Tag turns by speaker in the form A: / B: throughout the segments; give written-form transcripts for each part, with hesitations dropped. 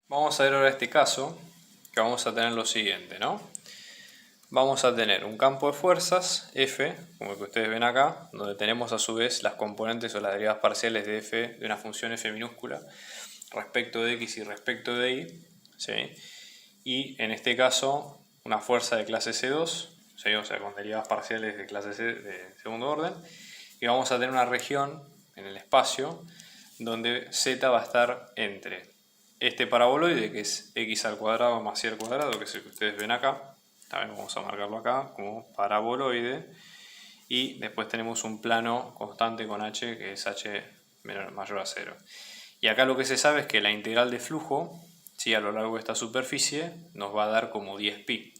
A: Vamos a ver ahora este caso, que vamos a tener lo siguiente, ¿no? Vamos a tener un campo de fuerzas, F, como el que ustedes ven acá, donde tenemos a su vez las componentes o las derivadas parciales de F, de una función F minúscula, respecto de X y respecto de Y, ¿sí? Y en este caso, una fuerza de clase C2, ¿sí? O sea, con derivadas parciales de clase C de segundo orden, y vamos a tener una región en el espacio donde Z va a estar entre este paraboloide, que es x al cuadrado más y al cuadrado, que es el que ustedes ven acá. También vamos a marcarlo acá como paraboloide. Y después tenemos un plano constante con h, que es h mayor a 0. Y acá lo que se sabe es que la integral de flujo, ¿sí?, a lo largo de esta superficie nos va a dar como 10pi.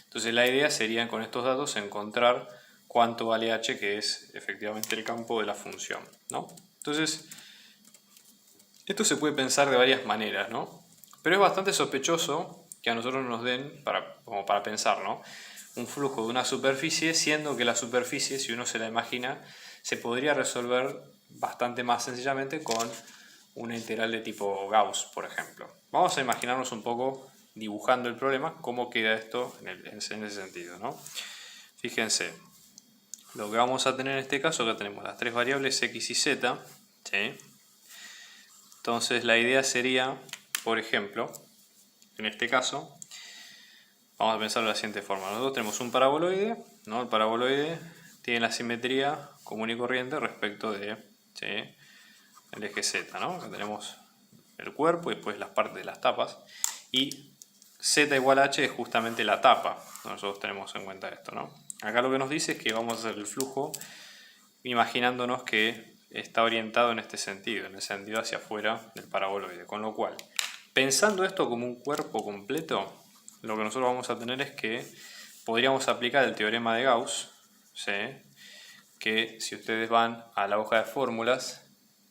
A: Entonces la idea sería con estos datos encontrar cuánto vale h, que es efectivamente el campo de la función, ¿no? Entonces, esto se puede pensar de varias maneras, ¿no? Pero es bastante sospechoso que a nosotros nos den, como para pensar, ¿no?, un flujo de una superficie, siendo que la superficie, si uno se la imagina, se podría resolver bastante más sencillamente con una integral de tipo Gauss, por ejemplo. Vamos a imaginarnos un poco, dibujando el problema, cómo queda esto en ese sentido, ¿no? Fíjense, lo que vamos a tener en este caso, que tenemos las tres variables x y z, ¿sí? Entonces la idea sería, por ejemplo, en este caso, vamos a pensarlo de la siguiente forma. Nosotros tenemos un paraboloide, ¿no? El paraboloide tiene la simetría común y corriente respecto de, ¿sí?, el eje Z, ¿no? Acá tenemos el cuerpo y después las partes de las tapas. Y Z igual a H es justamente la tapa. Nosotros tenemos en cuenta esto, ¿no? Acá lo que nos dice es que vamos a hacer el flujo imaginándonos que está orientado en este sentido, en el sentido hacia afuera del paraboloide. Con lo cual, pensando esto como un cuerpo completo, lo que nosotros vamos a tener es que podríamos aplicar el teorema de Gauss, ¿sí?, que si ustedes van a la hoja de fórmulas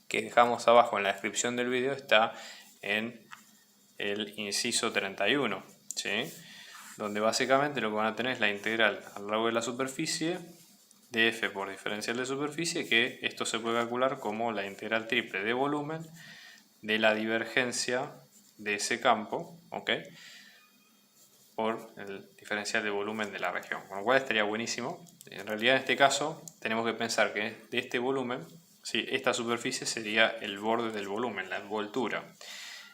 A: que dejamos abajo en la descripción del video, está en el inciso 31, ¿sí?, donde básicamente lo que van a tener es la integral a lo largo de la superficie de f por diferencial de superficie, que esto se puede calcular como la integral triple de volumen de la divergencia de ese campo, ¿ok?, por el diferencial de volumen de la región, con lo cual estaría buenísimo. En realidad en este caso tenemos que pensar que de este volumen, ¿sí?, esta superficie sería el borde del volumen, la envoltura.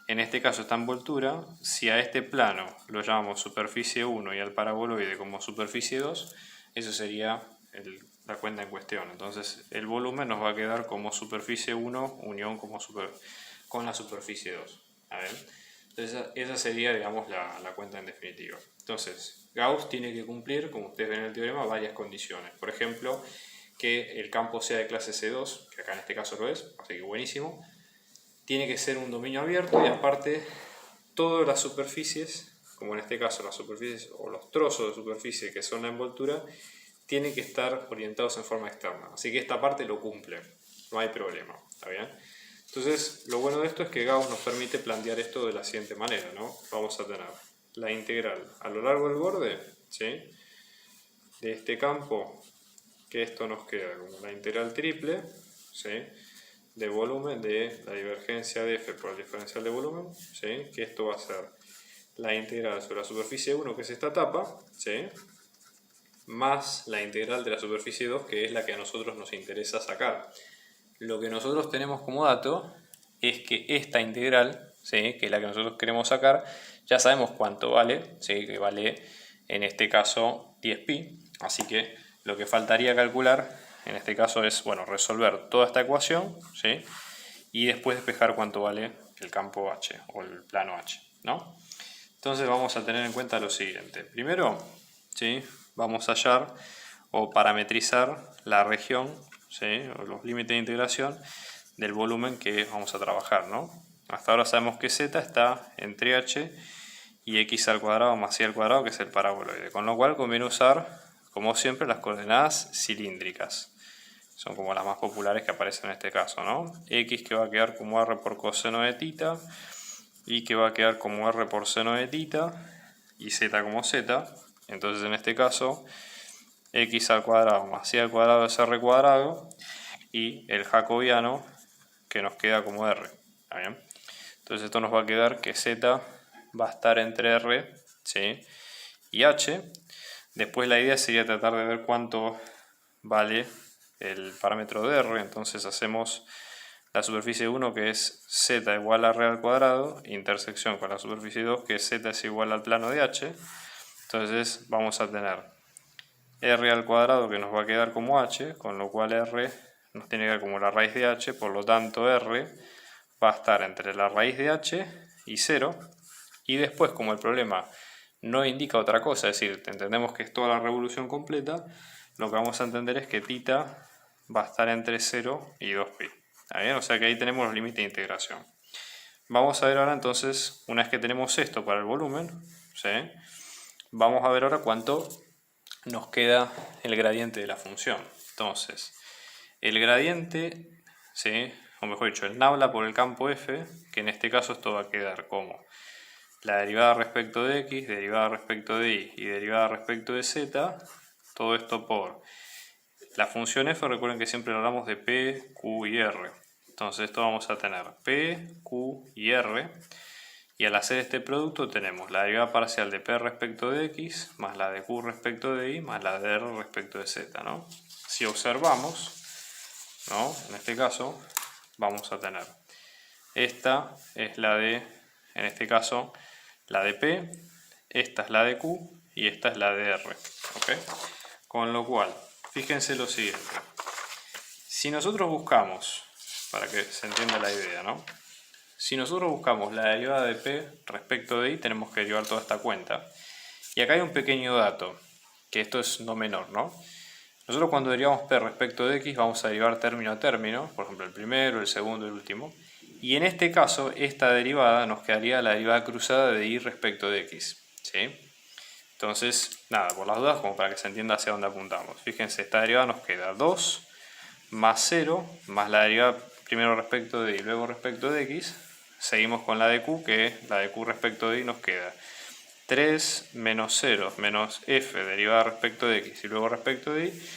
A: En este caso esta envoltura, si a este plano lo llamamos superficie 1 y al paraboloide como superficie 2, eso sería la cuenta en cuestión. Entonces el volumen nos va a quedar como superficie 1 unión con la superficie 2. A ver. Entonces esa sería, digamos, la cuenta en definitiva. Entonces Gauss tiene que cumplir, como ustedes ven en el teorema, varias condiciones. Por ejemplo, que el campo sea de clase C2, que acá en este caso lo es, así que buenísimo. Tiene que ser un dominio abierto y aparte todas las superficies, como en este caso las superficies o los trozos de superficie que son la envoltura, tienen que estar orientados en forma externa. Así que esta parte lo cumple, no hay problema, ¿está bien? Entonces, lo bueno de esto es que Gauss nos permite plantear esto de la siguiente manera, ¿no? Vamos a tener la integral a lo largo del borde, ¿sí?, de este campo, que esto nos queda como la integral triple, ¿sí?, de volumen de la divergencia de f por el diferencial de volumen, ¿sí?, que esto va a ser la integral sobre la superficie 1, que es esta tapa, ¿sí?, más la integral de la superficie 2, que es la que a nosotros nos interesa sacar. Lo que nosotros tenemos como dato es que esta integral, ¿sí?, que es la que nosotros queremos sacar, ya sabemos cuánto vale, ¿sí?, que vale en este caso 10pi, así que lo que faltaría calcular en este caso es, bueno, resolver toda esta ecuación, ¿sí?, y después despejar cuánto vale el campo H o el plano H, ¿no? Entonces vamos a tener en cuenta lo siguiente. Primero, ¿sí?, vamos a hallar o parametrizar la región, ¿sí?, o los límites de integración del volumen que vamos a trabajar, ¿no? Hasta ahora sabemos que z está entre h y x al cuadrado más y al cuadrado, que es el paraboloide, con lo cual conviene usar, como siempre, las coordenadas cilíndricas. Son como las más populares que aparecen en este caso, ¿no? X, que va a quedar como r por coseno de tita, y que va a quedar como r por seno de tita, y z como z. Entonces en este caso x al cuadrado más y al cuadrado es r cuadrado, y el jacobiano que nos queda como r, ¿está bien? Entonces esto nos va a quedar que z va a estar entre r, ¿sí?, y h. Después la idea sería tratar de ver cuánto vale el parámetro de r. Entonces hacemos la superficie 1, que es z igual a r al cuadrado, intersección con la superficie 2, que es z es igual al plano de h. Entonces vamos a tener r al cuadrado, que nos va a quedar como h, con lo cual r nos tiene que dar como la raíz de h, por lo tanto r va a estar entre la raíz de h y 0. Y después, como el problema no indica otra cosa, es decir, entendemos que es toda la revolución completa, lo que vamos a entender es que θ va a estar entre 0 y 2pi. ¿Está bien? O sea que ahí tenemos los límites de integración. Vamos a ver ahora entonces, una vez que tenemos esto para el volumen, ¿sí?, vamos a ver ahora cuánto nos queda el gradiente de la función. Entonces, el gradiente, ¿sí?, o mejor dicho, el nabla por el campo f, que en este caso esto va a quedar como la derivada respecto de x, derivada respecto de y derivada respecto de z, todo esto por la función f. Recuerden que siempre hablamos de p, q y r. Entonces esto vamos a tener p, q y r, y al hacer este producto tenemos la derivada parcial de p respecto de x, más la de q respecto de y, más la de r respecto de z, ¿no? Si observamos, ¿no?, en este caso vamos a tener, esta es la de, en este caso, la de p, esta es la de q y esta es la de r, ¿ok? Con lo cual, fíjense lo siguiente. Si nosotros buscamos, para que se entienda la idea, ¿no?, si nosotros buscamos la derivada de p respecto de y, tenemos que derivar toda esta cuenta. Y acá hay un pequeño dato, que esto es no menor, ¿no? Nosotros cuando derivamos p respecto de x vamos a derivar término a término, por ejemplo el primero, el segundo, el último. Y en este caso, esta derivada nos quedaría la derivada cruzada de y respecto de x, ¿sí? Entonces, nada, por las dudas, como para que se entienda hacia dónde apuntamos. Fíjense, esta derivada nos queda 2 más 0, más la derivada primero respecto de y luego respecto de x. Seguimos con la de q, que la de q respecto de y nos queda 3 menos 0 menos f derivada respecto de x y luego respecto de y.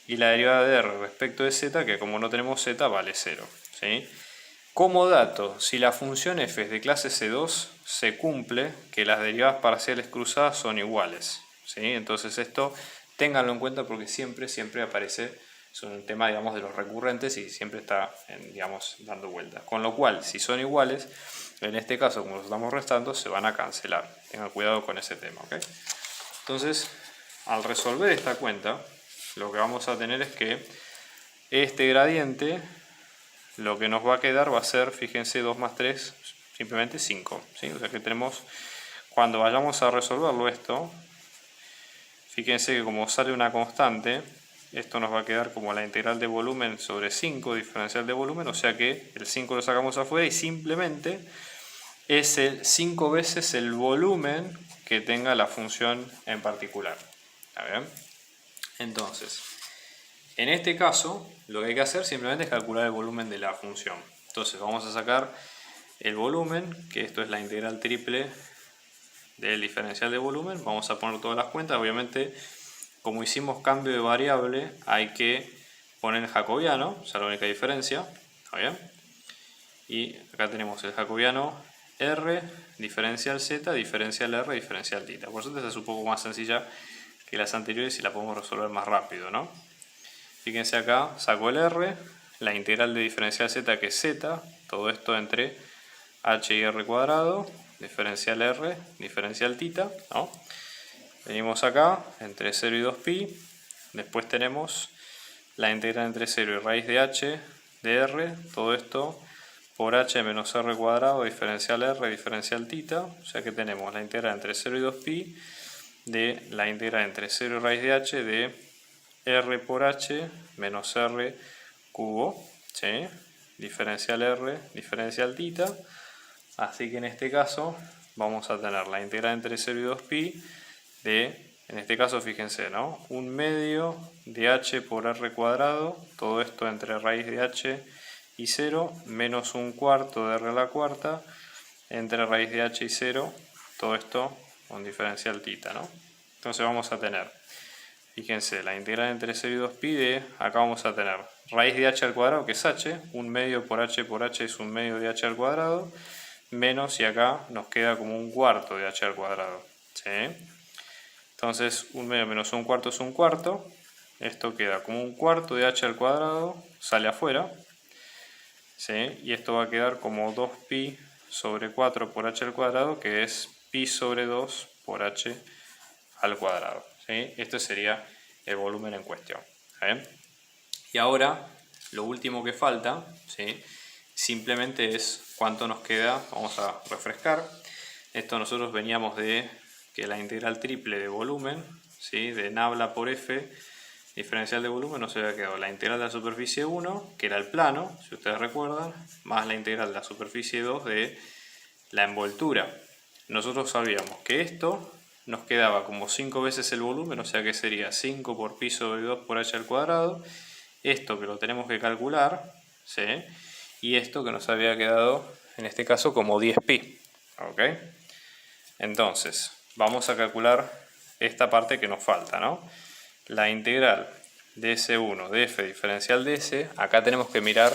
A: Y la derivada de r respecto de z, que como no tenemos z, vale 0, ¿sí? Como dato, si la función f es de clase C2, se cumple que las derivadas parciales cruzadas son iguales, ¿sí? Entonces esto ténganlo en cuenta porque siempre aparece, es un tema, digamos, de los recurrentes y siempre está, digamos, dando vueltas. Con lo cual, si son iguales, en este caso, como los estamos restando, se van a cancelar. Tengan cuidado con ese tema, ¿ok? Entonces, al resolver esta cuenta, lo que vamos a tener es que este gradiente, lo que nos va a quedar va a ser, fíjense, 2 más 3, simplemente 5, ¿sí? O sea que tenemos, cuando vayamos a resolverlo esto, fíjense que como sale una constante, esto nos va a quedar como la integral de volumen sobre 5, diferencial de volumen, o sea que el 5 lo sacamos afuera y simplemente es 5 veces el volumen que tenga la función en particular. ¿Está bien? Entonces, en este caso, lo que hay que hacer simplemente es calcular el volumen de la función. Entonces vamos a sacar el volumen, que esto es la integral triple del diferencial de volumen. Vamos a poner todas las cuentas. Obviamente, como hicimos cambio de variable, hay que poner el jacobiano, esa es la única diferencia. ¿Está bien? Y acá tenemos el jacobiano r, diferencial z, diferencial r, diferencial θ. Por eso esta es un poco más sencilla que las anteriores y la podemos resolver más rápido, ¿no? Fíjense acá, saco el r, la integral de diferencial z, que es z, todo esto entre h y r cuadrado, diferencial r, diferencial θ, ¿no? Venimos acá, entre 0 y 2pi, después tenemos la integral entre 0 y raíz de h de r, todo esto por h menos r cuadrado, diferencial r, diferencial θ, o sea que tenemos la integral entre 0 y 2pi de la integral entre 0 y raíz de h de r por h menos r cubo, ¿sí? Diferencial r, diferencial θ. Así que en este caso vamos a tener la integral entre 0 y 2pi de, en este caso fíjense, ¿no?, 1/2 de h por r cuadrado, todo esto entre raíz de h y 0, menos 1/4 de r a la cuarta, entre raíz de h y 0, todo esto con diferencial θ, ¿no? Entonces vamos a tener, fíjense, la integral entre 0 y 2pi de, acá vamos a tener raíz de h al cuadrado, que es h, 1/2 por h es 1/2 de h al cuadrado, menos, y acá nos queda como un cuarto de h al cuadrado, ¿sí? Entonces 1 medio menos un cuarto es un cuarto. Esto queda como un cuarto de h al cuadrado, sale afuera, ¿sí? Y esto va a quedar como 2pi sobre 4 por h al cuadrado, que es pi sobre 2 por h al cuadrado, ¿sí? Este sería el volumen en cuestión, ¿sí? Y ahora, lo último que falta, ¿sí? Simplemente es cuánto nos queda. Vamos a refrescar. Esto nosotros veníamos de que la integral triple de volumen, ¿sí? De nabla por f, diferencial de volumen, nos había quedado la integral de la superficie 1, que era el plano, si ustedes recuerdan, más la integral de la superficie 2 de la envoltura. Nosotros sabíamos que esto nos quedaba como 5 veces el volumen, o sea que sería 5 por pi sobre 2 por h al cuadrado. Esto que lo tenemos que calcular, ¿sí? Y esto que nos había quedado, en este caso, como 10pi. ¿Ok? Entonces, vamos a calcular esta parte que nos falta, ¿no? La integral de S1 de f diferencial de S, acá tenemos que mirar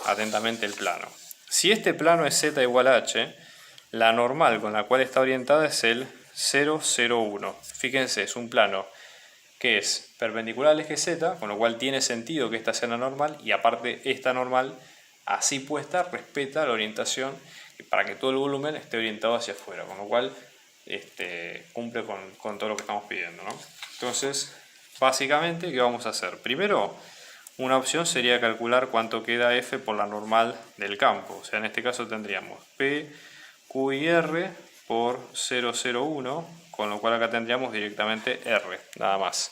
A: atentamente el plano. Si este plano es z igual a h, la normal con la cual está orientada es el 0, 0, 1. Fíjense, es un plano que es perpendicular al eje z, con lo cual tiene sentido que esta sea la normal, y aparte esta normal así puesta respeta la orientación para que todo el volumen esté orientado hacia afuera, con lo cual cumple con todo lo que estamos pidiendo, ¿no? Entonces, básicamente, ¿qué vamos a hacer? Primero, una opción sería calcular cuánto queda f por la normal del campo, o sea, en este caso tendríamos p, q y r por 0,01, con lo cual acá tendríamos directamente r, nada más,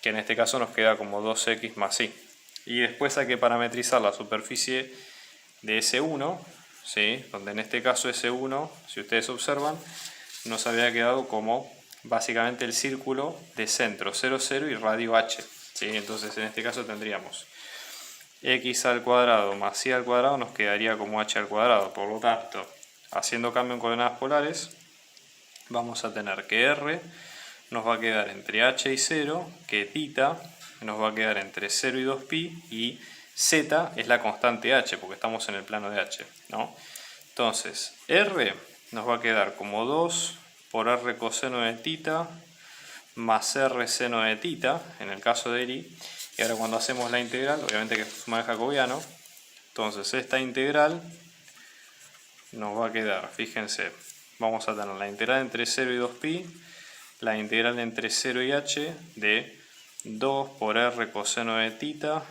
A: que en este caso nos queda como 2x más y. Y después hay que parametrizar la superficie de S1, ¿sí? Donde en este caso S1, si ustedes observan, nos había quedado como básicamente el círculo de centro 0, 0 y radio h, ¿sí? Entonces en este caso tendríamos x al cuadrado más y al cuadrado, nos quedaría como h al cuadrado. Por lo tanto, haciendo cambio en coordenadas polares, vamos a tener que r nos va a quedar entre h y 0, que θ nos va a quedar entre 0 y 2pi, y z es la constante h, porque estamos en el plano de h, ¿no? Entonces, r nos va a quedar como 2 por r coseno de θ más r seno de θ, en el caso de y. Y ahora cuando hacemos la integral, obviamente que es suma de jacobiano, entonces esta integral nos va a quedar, fíjense, vamos a tener la integral entre 0 y 2pi, la integral entre 0 y h de 2 por r coseno de θ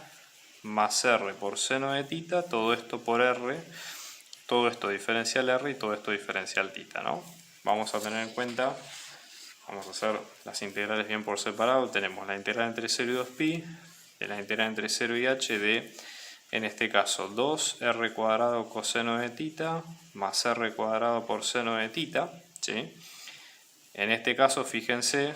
A: más r por seno de θ, todo esto por r, todo esto diferencial r y todo esto diferencial θ, ¿no? Vamos a tener en cuenta, vamos a hacer las integrales bien por separado. Tenemos la integral entre 0 y 2pi, de la integral entre 0 y h de, en este caso, 2r cuadrado coseno de θ más r cuadrado por seno de θ, ¿sí? En este caso, fíjense,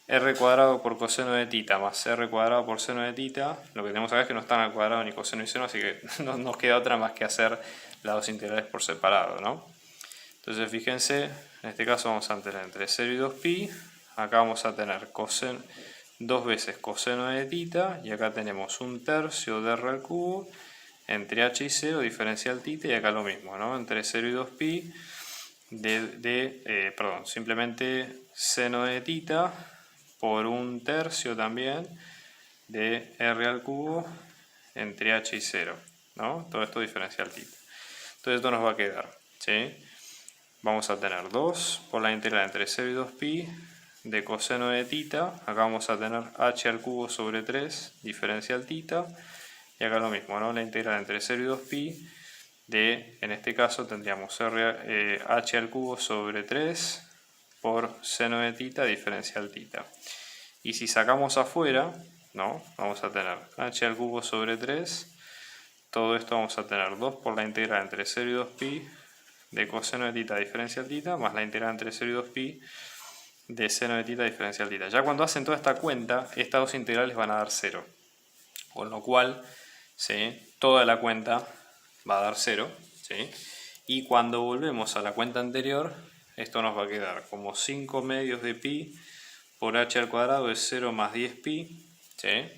A: r cuadrado por coseno de θ más r cuadrado por seno de θ, lo que tenemos acá es que no están al cuadrado ni coseno ni seno, así que no nos queda otra más que hacer las dos integrales por separado, ¿no? Entonces fíjense, en este caso vamos a tener entre 0 y 2pi, acá vamos a tener dos veces coseno de θ, y acá tenemos un tercio de r al cubo, entre h y 0, diferencial θ, y acá lo mismo, ¿no? Entre 0 y 2pi, simplemente seno de θ por un tercio también de r al cubo entre h y 0, ¿no? Todo esto diferencial θ. Entonces esto nos va a quedar, ¿sí? Vamos a tener 2 por la integral entre 0 y 2pi de coseno de θ, acá vamos a tener h al cubo sobre 3 diferencial θ, y acá lo mismo, ¿no? La integral entre 0 y 2pi de, en este caso tendríamos h al cubo sobre 3 por seno de θ diferencial θ. Y si sacamos afuera, ¿no? Vamos a tener h al cubo sobre 3, todo esto vamos a tener 2 por la integral entre 0 y 2pi de coseno de θ diferencial θ más la integral entre 0 y 2pi de seno de θ diferencial θ. Ya cuando hacen toda esta cuenta, estas dos integrales van a dar 0. Con lo cual, ¿sí? Toda la cuenta va a dar 0. ¿Sí? Y cuando volvemos a la cuenta anterior, esto nos va a quedar como 5 medios de pi por h al cuadrado es 0 más 10pi. ¿Sí?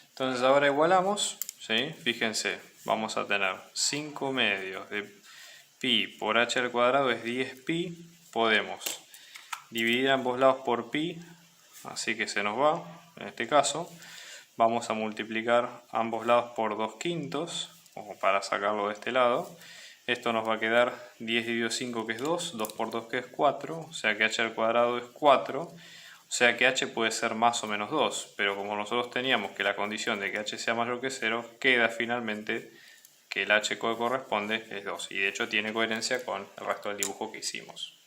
A: Entonces ahora igualamos, ¿sí? Fíjense, vamos a tener 5 medios de pi por h al cuadrado es 10 pi, podemos dividir ambos lados por pi, así que se nos va, en este caso. Vamos a multiplicar ambos lados por 2/5, como para sacarlo de este lado. Esto nos va a quedar 10 dividido 5 que es 2, 2 por 2 que es 4, o sea que h al cuadrado es 4. O sea que h puede ser más o menos 2, pero como nosotros teníamos que la condición de que h sea mayor que 0, queda finalmente que el h que corresponde es 2. Y de hecho tiene coherencia con el resto del dibujo que hicimos.